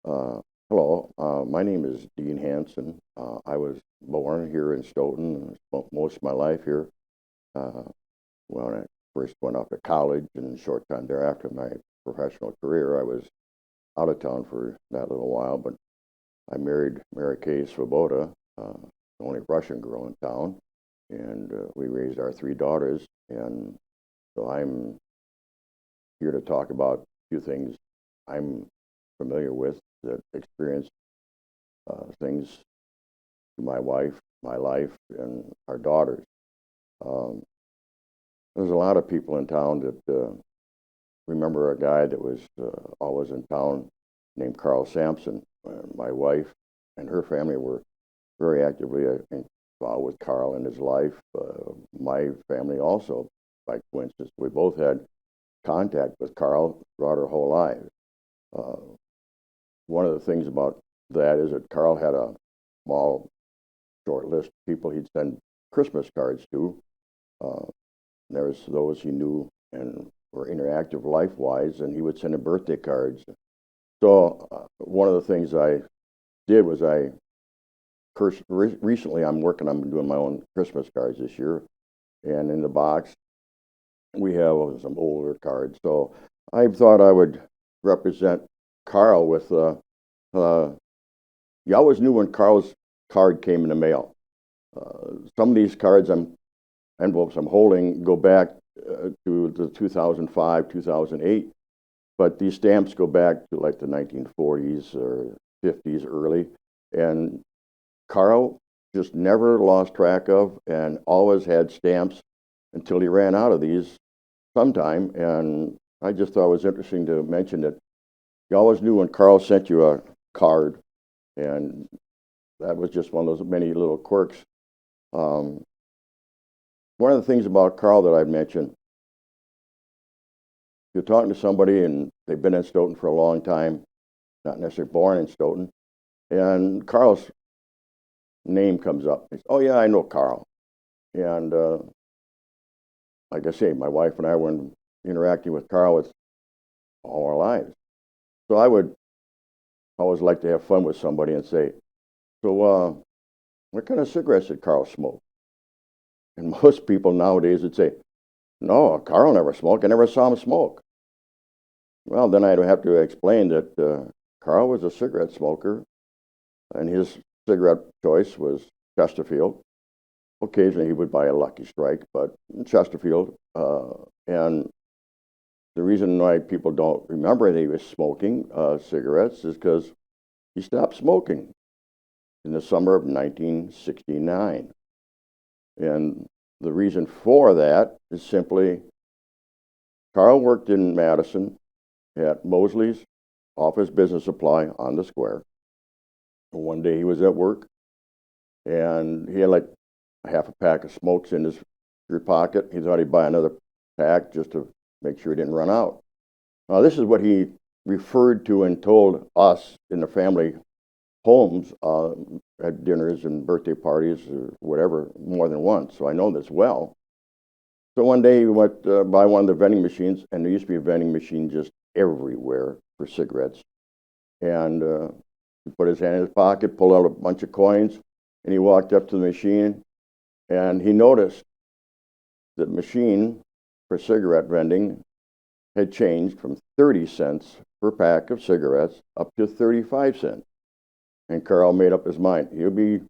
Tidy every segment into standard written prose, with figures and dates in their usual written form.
Hello, my name is Dean Hanson. I was born here in Stoughton and spent most of my life here. Uh, when I first went off to college and a short time thereafter my professional career, I was out of town for that little while, but I married Mary Kay Svoboda, the only Russian girl in town, and we raised our three daughters. And so I'm here to talk about a few things I'm familiar with that experience things to my wife, my life, and our daughters. Um, there's a lot of people in town that remember a guy that was always in town named Carl Sampson. My wife and her family were very actively involved with Carl in his life. My family also, by coincidence, we both had contact with Carl throughout our whole lives. Uh, One of the things about that is that Carl had a small, short list of people he'd send Christmas cards to. Uh, there was those he knew and were interactive life-wise, and he would send them birthday cards. So one of the things I did was recently I'm working on doing my own Christmas cards this year, and in the box we have some older cards. So I thought I would represent Carl with you always knew when Carl's card came in the mail. Some of these envelopes I'm holding go back to the 2005, 2008, but these stamps go back to like the 1940s or 50s early. And Carl just never lost track of and always had stamps until he ran out of these sometime. And I just thought it was interesting to mention that you always knew when Carl sent you a card, and that was just one of those many little quirks. Um, One of the things about Carl that I've mentioned, you're talking to somebody and they've been in Stoughton for a long time, not necessarily born in Stoughton, and Carl's name comes up. He says, "Oh yeah, I know Carl." And like I say, my wife and I were interacting with Carl with all our lives. So I would always like to have fun with somebody and say, "So what kind of cigarettes did Carl smoke?" And most people nowadays would say, "No, Carl never smoked. I never saw him smoke." Well, then I'd have to explain that Carl was a cigarette smoker, and his cigarette choice was Chesterfield. Occasionally he would buy a Lucky Strike, but Chesterfield. And the reason why people don't remember that he was smoking cigarettes is because he stopped smoking in the summer of 1969. And the reason for that is simply Carl worked in Madison at Mosley's Office Business Supply on the square. One day he was at work and he had like a half a pack of smokes in his pocket. He thought he'd buy another pack just to make sure he didn't run out. Now, this is what he referred to and told us in the family homes at dinners and birthday parties or whatever more than once. So I know this well. So one day he went by one of the vending machines, and there used to be a vending machine just everywhere for cigarettes. And he put his hand in his pocket, pulled out a bunch of coins, and he walked up to the machine, and he noticed the machine for cigarette vending had changed from 30 cents per pack of cigarettes up to 35 cents. And Carl made up his mind. He'll be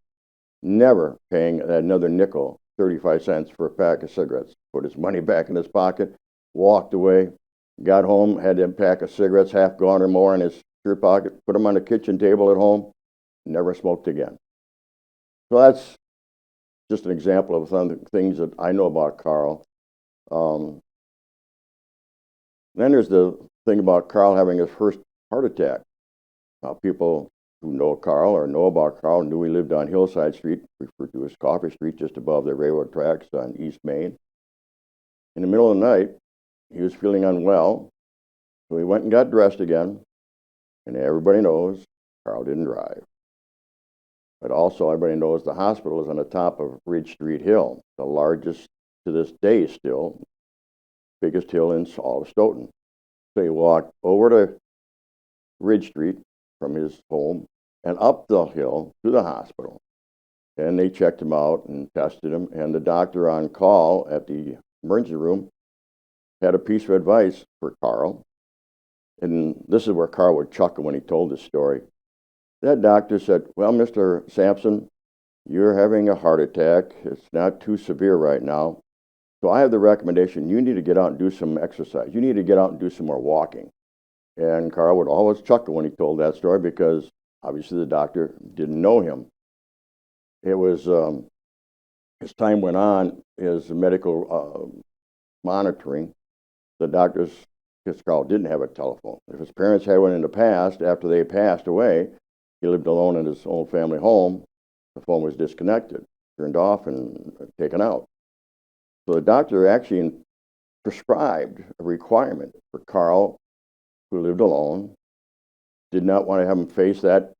never paying another nickel, 35 cents for a pack of cigarettes. Put his money back in his pocket, walked away, got home, had a pack of cigarettes, half gone or more in his shirt pocket, put them on the kitchen table at home, never smoked again. So that's just an example of some of the things that I know about Carl. Um, then there's the thing about Carl having his first heart attack. Now, people who know Carl or know about Carl knew he lived on Hillside Street, referred to as Coffee Street, just above the railroad tracks on East Main. In the middle of the night, he was feeling unwell, so he went and got dressed again, and everybody knows Carl didn't drive. But also, everybody knows the hospital is on the top of Ridge Street Hill, the largest to this day still, biggest hill in all of Stoughton. So he walked over to Ridge Street, from his home and up the hill to the hospital. And they checked him out and tested him. And the doctor on call at the emergency room had a piece of advice for Carl. And this is where Carl would chuckle when he told this story. That doctor said, "Well, Mr. Sampson, you're having a heart attack. It's not too severe right now. So I have the recommendation, you need to get out and do some exercise. You need to get out and do some more walking." And Carl would always chuckle when he told that story because obviously the doctor didn't know him. It was, as time went on, his medical monitoring, the doctors, because Carl didn't have a telephone. If his parents had one in the past, after they passed away, he lived alone in his old family home, the phone was disconnected, turned off, and taken out. So the doctor actually prescribed a requirement for Carl, who lived alone, did not want to have him face that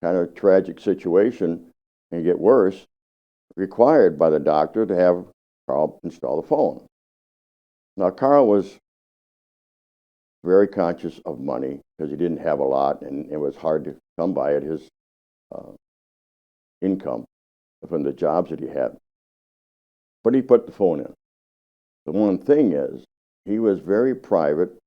kind of tragic situation and get worse, required by the doctor to have Carl install the phone. Now, Carl was very conscious of money because he didn't have a lot, and it was hard to come by at his income from the jobs that he had. But he put the phone in. The one thing is, he was very private,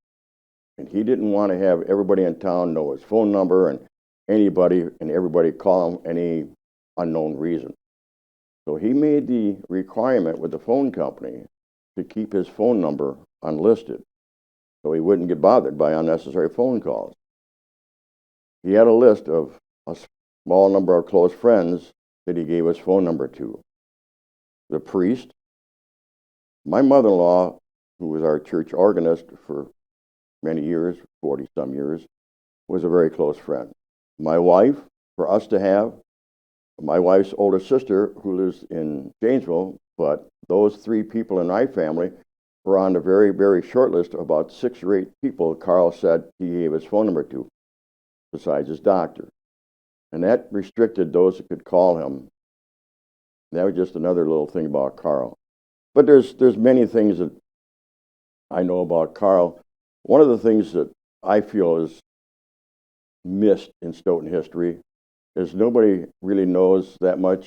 and he didn't want to have everybody in town know his phone number and anybody and everybody call him any unknown reason. So he made the requirement with the phone company to keep his phone number unlisted so he wouldn't get bothered by unnecessary phone calls. He had a list of a small number of close friends that he gave his phone number to. The priest, my mother-in-law, who was our church organist for many years, 40-some years, was a very close friend. My wife, for us to have, my wife's older sister, who lives in Janesville, but those three people in my family were on the very, very short list of about 6 or 8 people Carl said he gave his phone number to, besides his doctor. And that restricted those that could call him. That was just another little thing about Carl. But there's many things that I know about Carl. One of the things that I feel is missed in Stoughton history is nobody really knows that much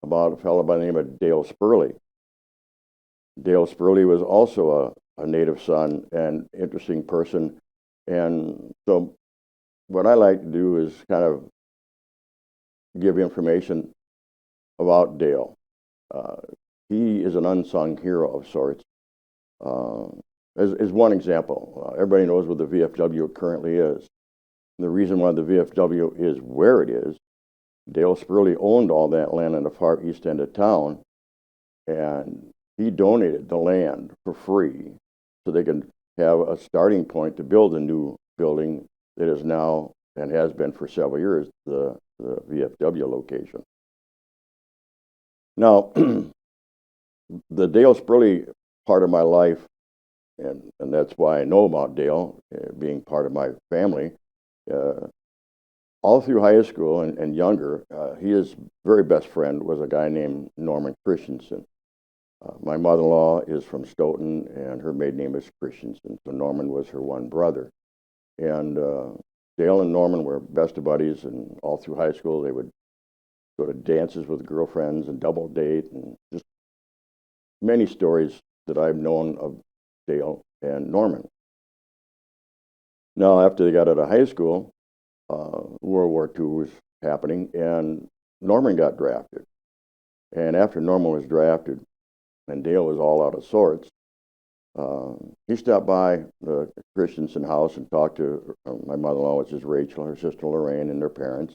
about a fellow by the name of Dale Spurley. Dale Spurley was also a native son and interesting person. And so what I like to do is kind of give information about Dale. He is an unsung hero of sorts. As one example, everybody knows what the VFW currently is. And the reason why the VFW is where it is, Dale Spurley owned all that land in the far east end of town, and he donated the land for free so they could have a starting point to build a new building that is now, and has been for several years, the VFW location. Now, the Dale Spurley part of my life, and that's why I know about Dale, being part of my family, all through high school and younger, his very best friend was a guy named Norman Christensen. My mother-in-law is from Stoughton, and her maiden name is Christensen, so Norman was her one brother. And Dale and Norman were best of buddies, and all through high school they would go to dances with girlfriends and double date, and just many stories that I've known of Dale and Norman. Now, after they got out of high school, World War II was happening, and Norman got drafted. And after Norman was drafted, and Dale was all out of sorts, he stopped by the Christensen house and talked to my mother-in-law, which is Rachel, her sister Lorraine, and their parents,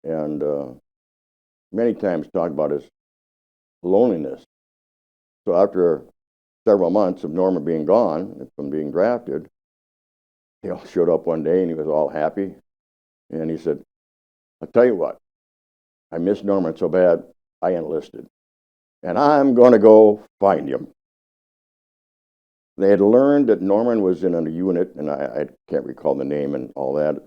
and many times talked about his loneliness. So after several months of Norman being gone from being drafted, Dale showed up one day and he was all happy. And he said, "I'll tell you what, I miss Norman so bad, I enlisted. And I'm going to go find him." They had learned that Norman was in a unit, and I can't recall the name and all that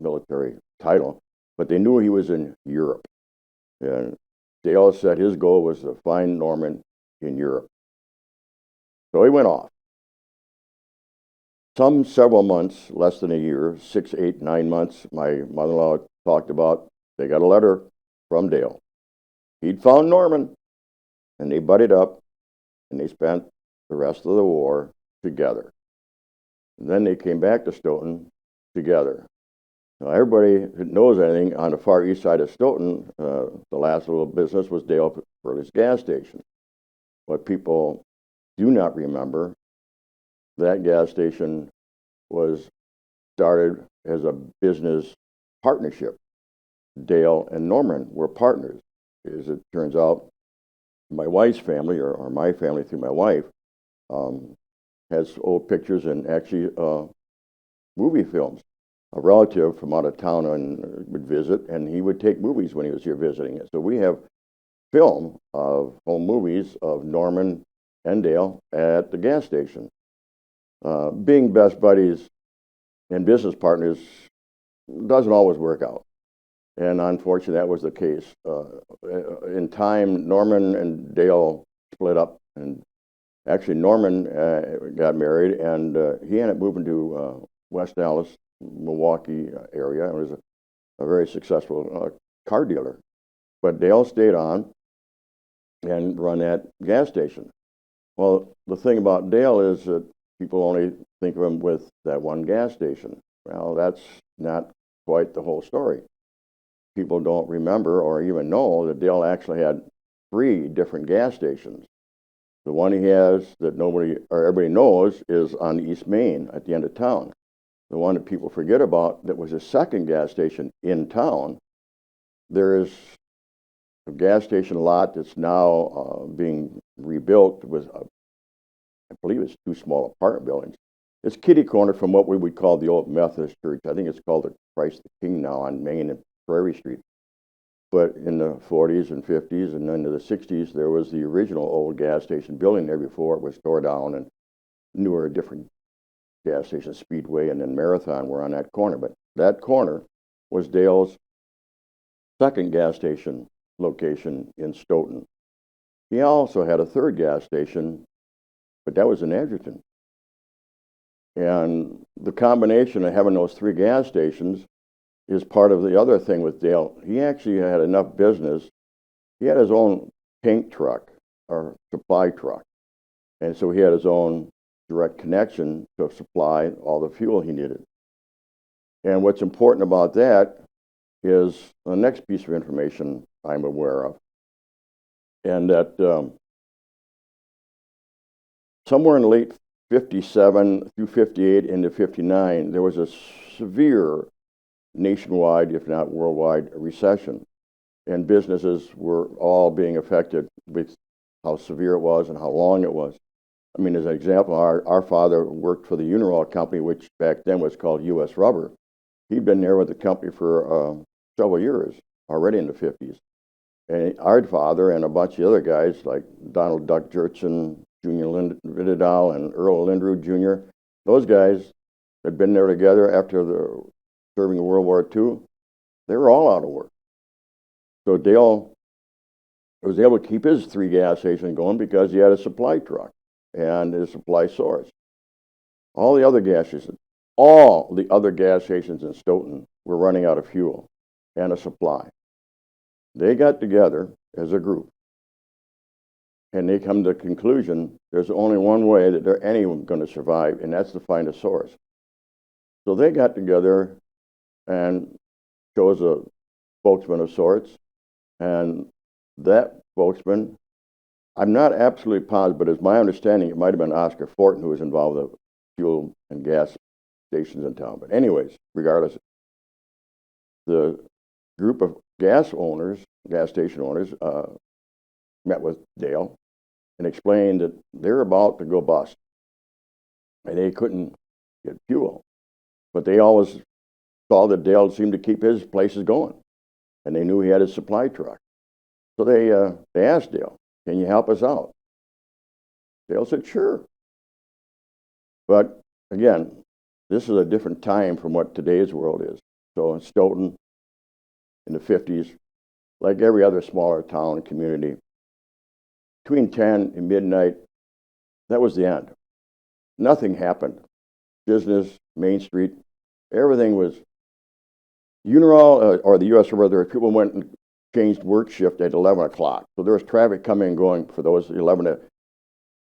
military title, but they knew he was in Europe. And Dale said his goal was to find Norman in Europe. So he went off. several months, less than a year, 6, 8, 9 months, my mother-in-law talked about, they got a letter from Dale. He'd found Norman, and they buddied up, and they spent the rest of the war together. And then they came back to Stoughton together. Now, everybody who knows anything on the far east side of Stoughton, the last little business was Dale Burley's gas station. What people do not remember, that gas station was started as a business partnership. Dale and Norman were partners. As it turns out, my wife's family, or my family through my wife, has old pictures and actually movie films. A relative from out of town would visit, and he would take movies when he was here visiting it. So we have film of home movies of Norman and Dale at the gas station. Being best buddies and business partners doesn't always work out. And unfortunately, that was the case. In time, Norman and Dale split up. And actually, Norman got married, and he ended up moving to West Dallas, Milwaukee area. It was a very successful car dealer. But Dale stayed on and run that gas station. Well, the thing about Dale is that people only think of him with that one gas station. Well, that's not quite the whole story. People don't remember or even know that Dale actually had 3 different gas stations. The one he has that nobody or everybody knows is on East Main at the end of town. The one that people forget about that was his second gas station in town, there is a gas station lot that's now being rebuilt with, I believe it's 2 small apartment buildings. It's kitty corner from what we would call the old Methodist church. I think it's called the Christ the King now on Main and Prairie Street. But in the 40s and 50s and into the 60s, there was the original old gas station building there before it was tore down, and newer, different gas stations, Speedway and then Marathon, were on that corner. But that corner was Dale's second gas station location in Stoughton. He also had a third gas station, but that was in Edgerton. And the combination of having those 3 gas stations is part of the other thing with Dale. He actually had enough business. He had his own paint truck or supply truck. And so he had his own direct connection to supply all the fuel he needed. And what's important about that is the next piece of information I'm aware of. And that somewhere in the late 57 through 58 into 59, there was a severe nationwide, if not worldwide, recession. And businesses were all being affected with how severe it was and how long it was. I mean, as an example, our father worked for the Unirol company, which back then was called U.S. Rubber. He'd been there with the company for several years, already in the 50s. And our father and a bunch of other guys like Donald Duck Jurtson, Junior Vidal, and Earl Lindrud Jr., those guys had been there together after serving in World War II. They were all out of work. So Dale was able to keep his 3 gas stations going because he had a supply truck and his supply source. All the other gas stations in Stoughton were running out of fuel and a supply. They got together as a group, and they come to the conclusion there's only one way that they're anyone going to survive, and that's to find a source. So they got together and chose a spokesman of sorts, and that spokesman, I'm not absolutely positive, but it's my understanding it might have been Oscar Fortin who was involved with the fuel and gas stations in town. But anyways, regardless, the group of gas station owners, met with Dale and explained that they're about to go bust and they couldn't get fuel. But they always saw that Dale seemed to keep his places going, and they knew he had his supply truck. So they asked Dale, "Can you help us out?" Dale said, "Sure." But again, this is a different time from what today's world is. So in Stoughton, in the 50s, like every other smaller town and community, between 10 and midnight, that was the end. Nothing happened business, Main Street, everything was Uniral or the U.S. River. People went and changed work shift at 11 o'clock. So there was traffic coming and going for those 11 to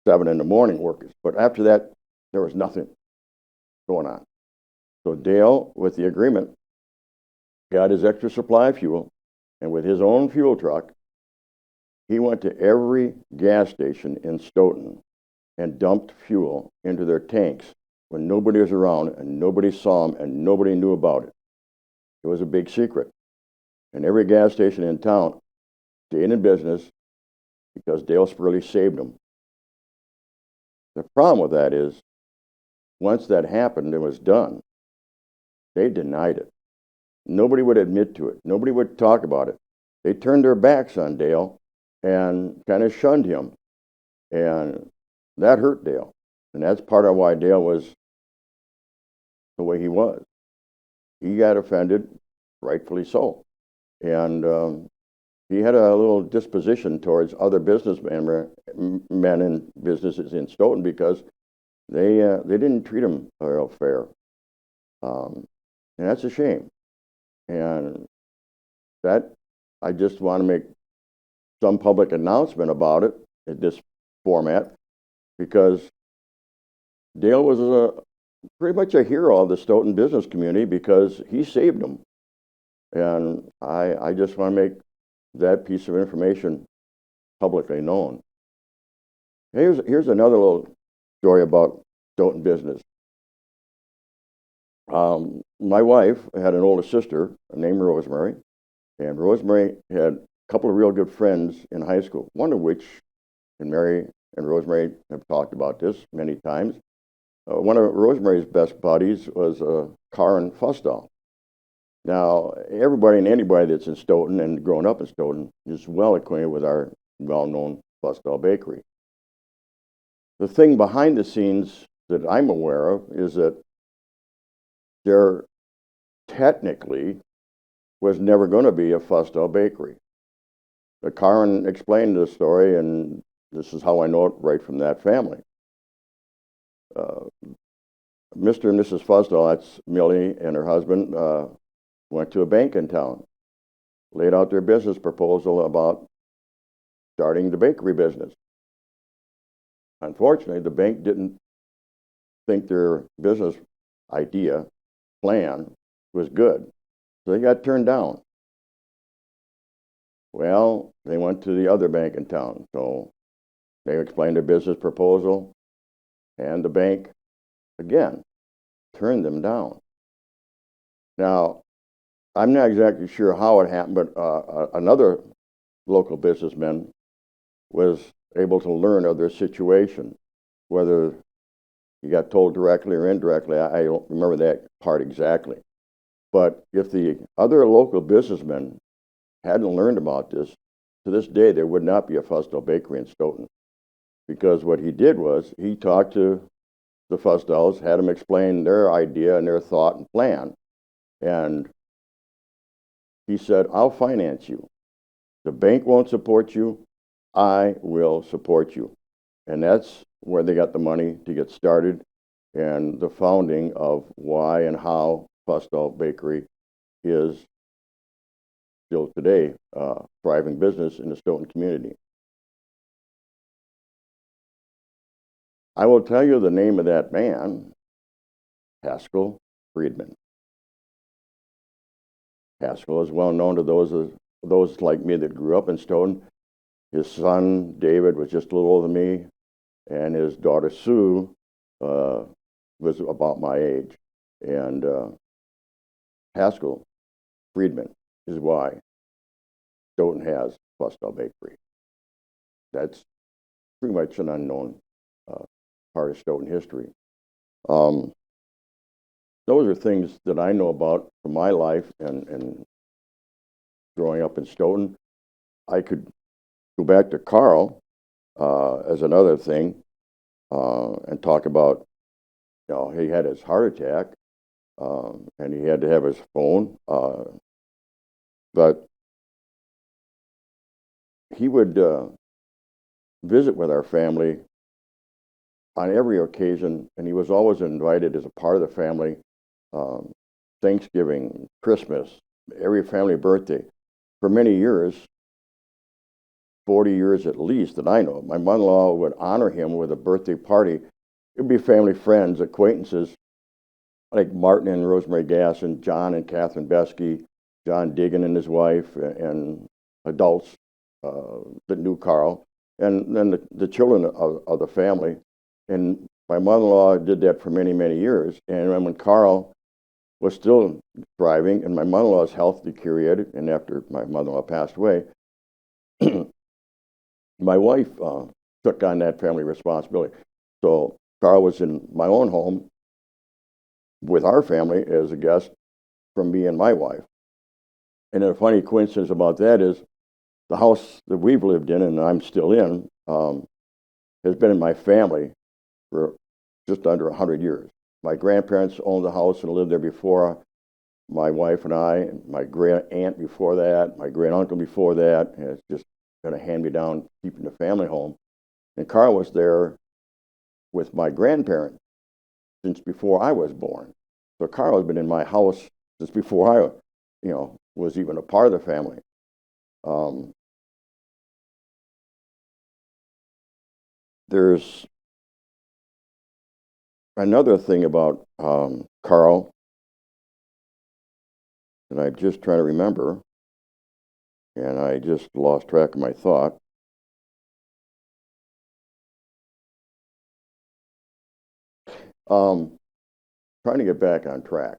7 in the morning workers. But after that, there was nothing going on. So Dale, with the agreement, got his extra supply of fuel, and with his own fuel truck, he went to every gas station in Stoughton and dumped fuel into their tanks when nobody was around and nobody saw him and nobody knew about it. It was a big secret. And every gas station in town stayed in business because Dale Spurley saved them. The problem with that is, once that happened and was done, they denied it. Nobody would admit to it. Nobody would talk about it. They turned their backs on Dale and kind of shunned him. And that hurt Dale. And that's part of why Dale was the way he was. He got offended, rightfully so. And he had a little disposition towards other businessmen and businesses in Stoughton because they didn't treat him real fair. And that's a shame. And that, I just want to make some public announcement about it in this format, because Dale was pretty much a hero of the Stoughton business community because he saved them. And I just want to make that piece of information publicly known. Here's another little story about Stoughton business. My wife had an older sister named Rosemary, and Rosemary had a couple of real good friends in high school, one of which, and Mary and Rosemary have talked about this many times, one of Rosemary's best buddies was Karen Fussdahl. Now, everybody and anybody that's in Stoughton and grown up in Stoughton is well acquainted with our well-known Fussdahl Bakery. The thing behind the scenes that I'm aware of is that there technically was never going to be a Fussdahl Bakery. But Karen explained the story, and this is how I know it right from that family. Mr. and Mrs. Fussdahl, that's Millie and her husband, went to a bank in town, laid out their business proposal about starting the bakery business. Unfortunately, the bank didn't think their business idea, plan, was good, so they got turned down. Well, they went to the other bank in town, so they explained their business proposal, and the bank, again, turned them down. Now, I'm not exactly sure how it happened, but another local businessman was able to learn of their situation. Whether he got told directly or indirectly, I don't remember that part exactly. But if the other local businessmen hadn't learned about this, to this day there would not be a Fussdahl Bakery in Stoughton. Because what he did was, he talked to the Fussdahls, had them explain their idea and their thought and plan, and he said, I'll finance you. The bank won't support you. I will support you. And that's where they got the money to get started, and the founding of why and how Fussdahl Bakery is still today a thriving business in the Stoughton community. I will tell you the name of that man, Haskell Friedman. Haskell is well known to those like me that grew up in Stoughton. His son, David, was just a little older than me, and his daughter, Sue, was about my age. And Haskell Friedman is why Stoughton has Fussdahl Bakery. That's pretty much an unknown part of Stoughton history. Those are things that I know about from my life and growing up in Stoughton. I could go back to Carl as another thing and talk about, he had his heart attack and he had to have his phone, but he would visit with our family on every occasion, and he was always invited as a part of the family. Um, Thanksgiving, Christmas, every family birthday. For many years, 40 years at least that I know, my mother-in-law would honor him with a birthday party. It would be family, friends, acquaintances like Martin and Rosemary Gass and John and Catherine Beskey, John Diggin and his wife, and adults that knew Carl, and then the children of the family. And my mother-in-law did that for many, many years. And when Carl was still thriving and my mother-in-law's health deteriorated, and after my mother-in-law passed away, my wife took on that family responsibility. So Carl was in my own home with our family as a guest from me and my wife. And a funny coincidence about that is the house that we've lived in and I'm still in has been in my family for just under 100 years. My grandparents owned the house and lived there before my wife and I, my great aunt before that, my great uncle before that, and it's just been a hand-me-down keeping the family home. And Carl was there with my grandparents since before I was born. So Carl has been in my house since before I, was even a part of the family. There's another thing about Carl that I'm just trying to remember, and I just lost track of my thought. Trying to get back on track.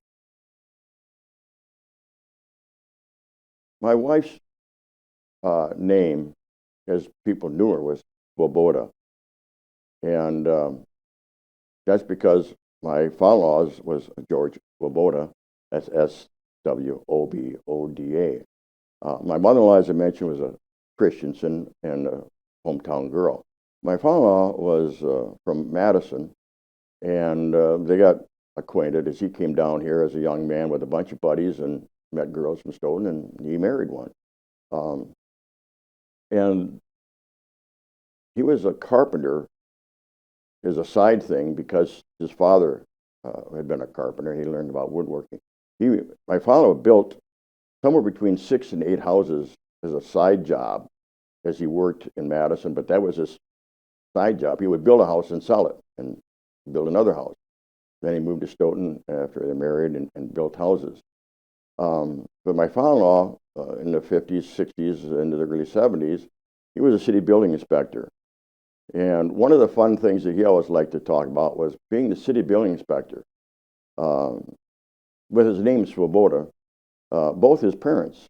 My wife's name, as people knew her, was Swoboda. And that's because my father-in-law's was George Swoboda. That's Swoboda. My mother-in-law, as I mentioned, was a Christensen and a hometown girl. My father-in-law was from Madison, and they got acquainted as he came down here as a young man with a bunch of buddies and met girls from Stoughton, and he married one. And he was a carpenter as a side thing because his father had been a carpenter. He learned about woodworking. My father built somewhere between 6 and 8 houses as a side job as he worked in Madison, but that was his side job. He would build a house and sell it and build another house. Then he moved to Stoughton after they married and built houses. But my father-in-law, in the 50s, 60s, into the early 70s, he was a city building inspector. And one of the fun things that he always liked to talk about was being the city building inspector. With his name, Swoboda, both his parents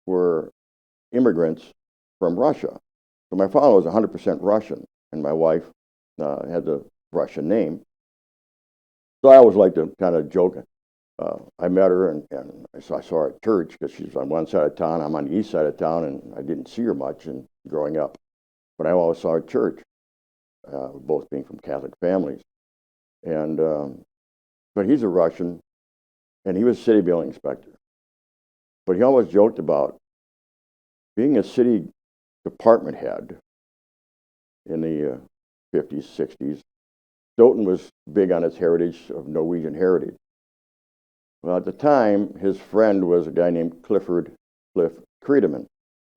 were immigrants from Russia. So my father was 100% Russian, and my wife had the Russian name. So I always like to kind of joke. I met her, and I saw her at church because she's on one side of town. I'm on the east side of town, and I didn't see her much growing up. But I always saw her at church, both being from Catholic families. And but he's a Russian, and he was a city building inspector. But he always joked about being a city department head in the 50s, 60s. Stoughton was big on its heritage of Norwegian heritage. Well, at the time, his friend was a guy named Cliff Creedeman.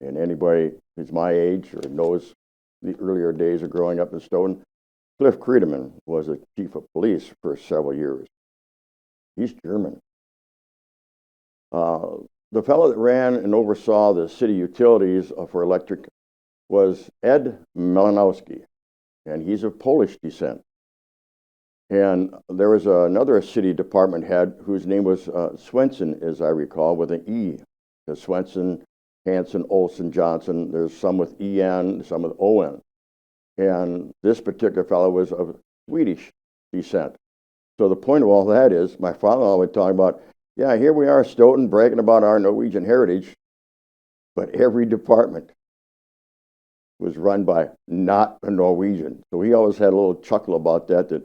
And anybody who's my age or knows the earlier days of growing up in Stoughton, Cliff Creedeman was the chief of police for several years. He's German. The fellow that ran and oversaw the city utilities for electric was Ed Malinowski, and he's of Polish descent. And there was another city department head whose name was Swenson, as I recall, with an E. The Swenson, Hanson, Olson, Johnson. There's some with EN, some with ON. And this particular fellow was of Swedish descent. So the point of all that is, my father-in-law would talk about, yeah, here we are, Stoughton, bragging about our Norwegian heritage, but every department was run by not a Norwegian. So he always had a little chuckle about that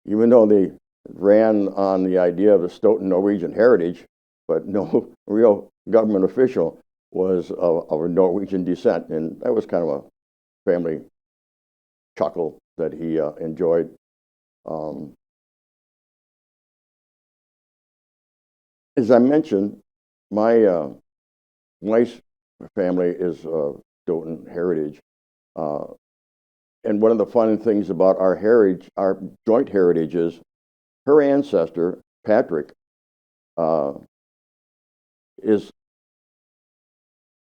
even though they ran on the idea of the Stoughton Norwegian heritage, but no real government official was of a Norwegian descent. And that was kind of a family chuckle that he enjoyed Um, as I mentioned, my wife's family is Stoughton heritage. Uh, and one of the fun things about our heritage, our joint heritage, is her ancestor, Patrick, uh, is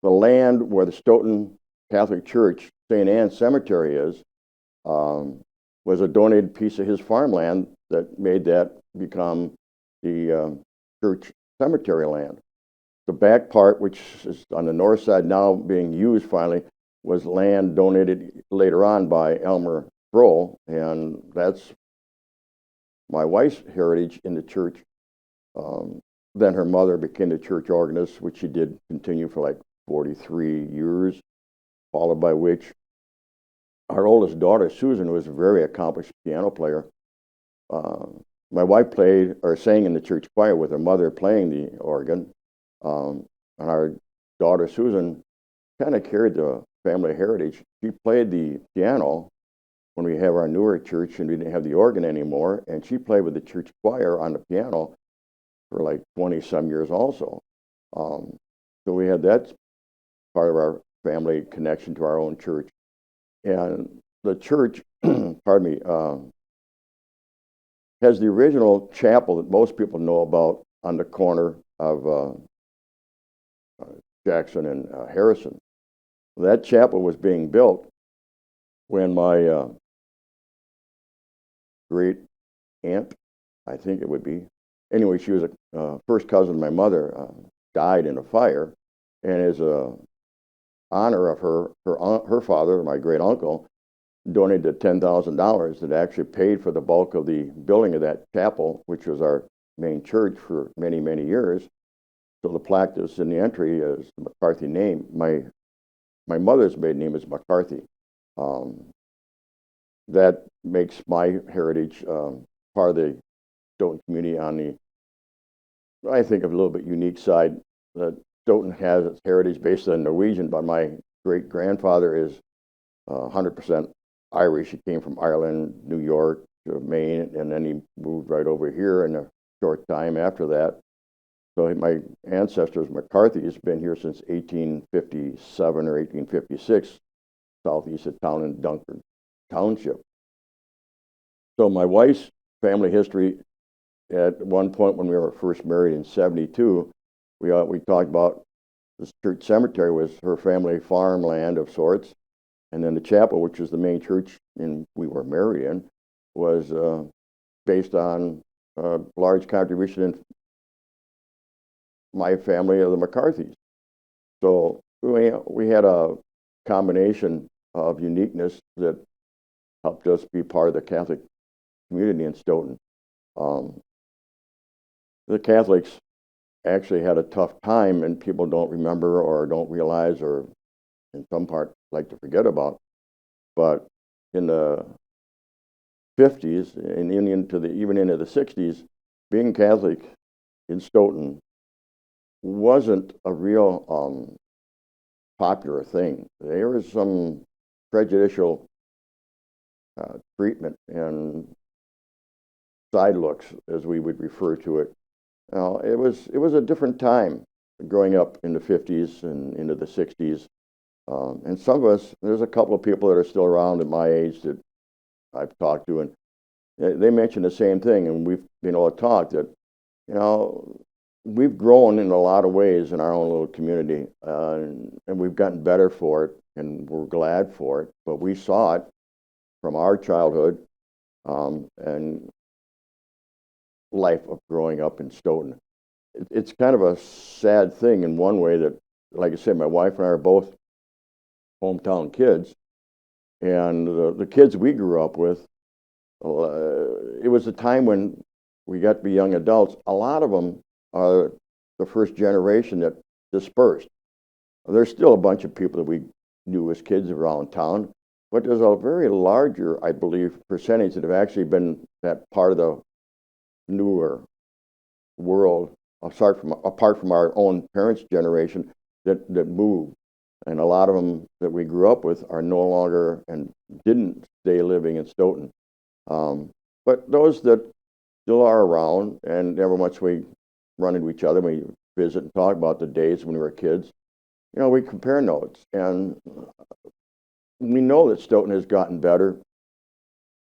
the land where the Stoughton Catholic Church, St. Anne's Cemetery is, um, was a donated piece of his farmland that made that become the church cemetery land. The back part, which is on the north side now being used finally, was land donated later on by Elmer Brohl, and that's my wife's heritage in the church. Um, then her mother became the church organist, which she did continue for like 43 years, followed by which our oldest daughter, Susan, was a very accomplished piano player. Uh, my wife played or sang in the church choir with her mother playing the organ. And our daughter, Susan, kind of carried the family heritage. She played the piano when we have our newer church and we didn't have the organ anymore. And she played with the church choir on the piano for like 20 some years also. So we had that part of our family connection to our own church. And the church, pardon me, has the original chapel that most people know about on the corner of Jackson and Harrison. That chapel was being built when my great aunt, I think it would be, anyway, she was a first cousin of my mother, died in a fire, and as a honor of her father, my great uncle, donated $10,000 that actually paid for the bulk of the building of that chapel, which was our main church for many, many years. So the plaque that's in the entry is the McCarthy name. My mother's maiden name is McCarthy. Um, that makes my heritage part of the Stoughton community on the, I think, of a little bit unique side. That Stoughton has its heritage based on Norwegian, but my great grandfather is 100% Irish. He came from Ireland, New York, to Maine, and then he moved right over here in a short time after that. So my ancestors, McCarthy, has been here since 1857 or 1856, southeast of town in Dunkard Township. So my wife's family history, at one point when we were first married in 72, we talked about this church cemetery was her family farmland of sorts. And then the chapel, which is the main church we were married in, was based on a large contribution in my family of the McCarthys. So we had a combination of uniqueness that helped us be part of the Catholic community in Stoughton. The Catholics actually had a tough time, and people don't remember or don't realize, or in some part like to forget about. But in the 50s and even into the 60s, being Catholic in Stoughton wasn't a real popular thing. There was some prejudicial treatment and side looks, as we would refer to it. Now, it was a different time growing up in the 50s and into the 60s. And some of us, there's a couple of people that are still around at my age that I've talked to, and they mention the same thing, and we've been able to talk that, we've grown in a lot of ways in our own little community, and we've gotten better for it, and we're glad for it. But we saw it from our childhood and life of growing up in Stoughton. It's kind of a sad thing in one way that, like I said, my wife and I are both hometown kids, and the kids we grew up with, it was a time when we got to be young adults. A lot of them are the first generation that dispersed. There's still a bunch of people that we knew as kids around town, but there's a very larger, I believe, percentage that have actually been that part of the newer world, apart from our own parents' generation, that moved. And a lot of them that we grew up with are no longer and didn't stay living in Stoughton. But those that still are around, and every once we run into each other, we visit and talk about the days when we were kids. We compare notes, and we know that Stoughton has gotten better,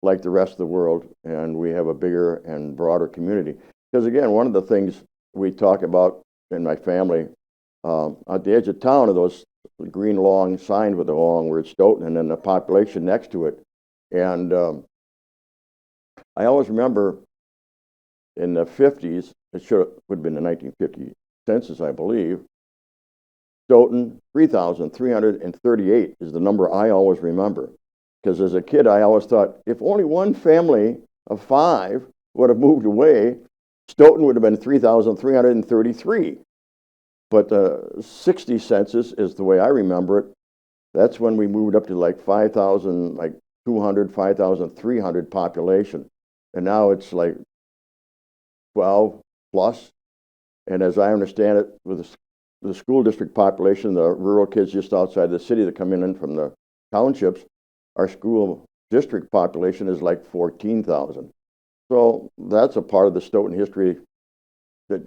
like the rest of the world, and we have a bigger and broader community. Because again, one of the things we talk about in my family, at the edge of town are those green long signs with the long word Stoughton, and then the population next to it. And I always remember in the 50s, would have been the 1950 census, I believe, Stoughton, 3,338 is the number I always remember. Because as a kid, I always thought, if only one family of 5 would have moved away, Stoughton would have been 3,333. But the 60 census is the way I remember it. That's when we moved up to like 5,000, like 200, 5,300 population. And now it's like 12 plus. And as I understand it, with the school district population, the rural kids just outside the city that come in from the townships, our school district population is like 14,000. So that's a part of the Stoughton history that,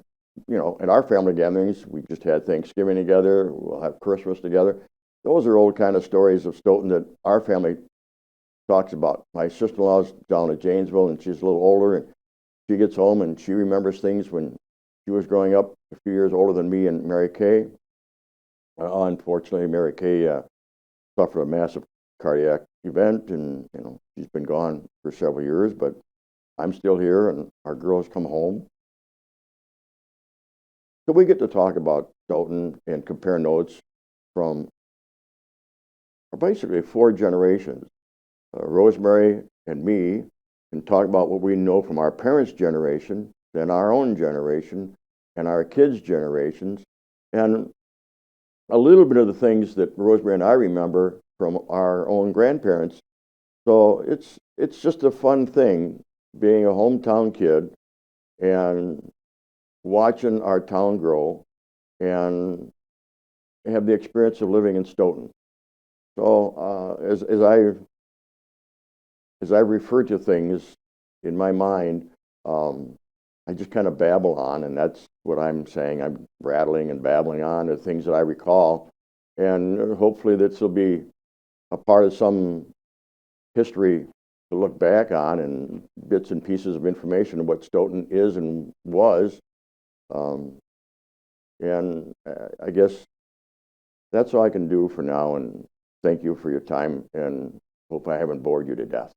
in our family gatherings, we just had Thanksgiving together, we'll have Christmas together. Those are old kind of stories of Stoughton that our family talks about. My sister-in-law's down at Janesville, and she's a little older, and she gets home and she remembers things when she was growing up, a few years older than me and Mary Kay. Unfortunately, Mary Kay suffered a massive cardiac event, and she's been gone for several years, but I'm still here, and our girls come home. So we get to talk about Stoughton and compare notes from basically 4 generations. Rosemary and me can talk about what we know from our parents' generation, then our own generation, and our kids' generations, and a little bit of the things that Rosemary and I remember from our own grandparents. So it's just a fun thing being a hometown kid and watching our town grow and have the experience of living in Stoughton. So as I refer to things in my mind, I just kind of babble on, and that's what I'm saying. I'm rattling and babbling on the things that I recall, and hopefully this will be a part of some history to look back on, and bits and pieces of information of what Stoughton is and was. And I guess that's all I can do for now, and thank you for your time, and hope I haven't bored you to death.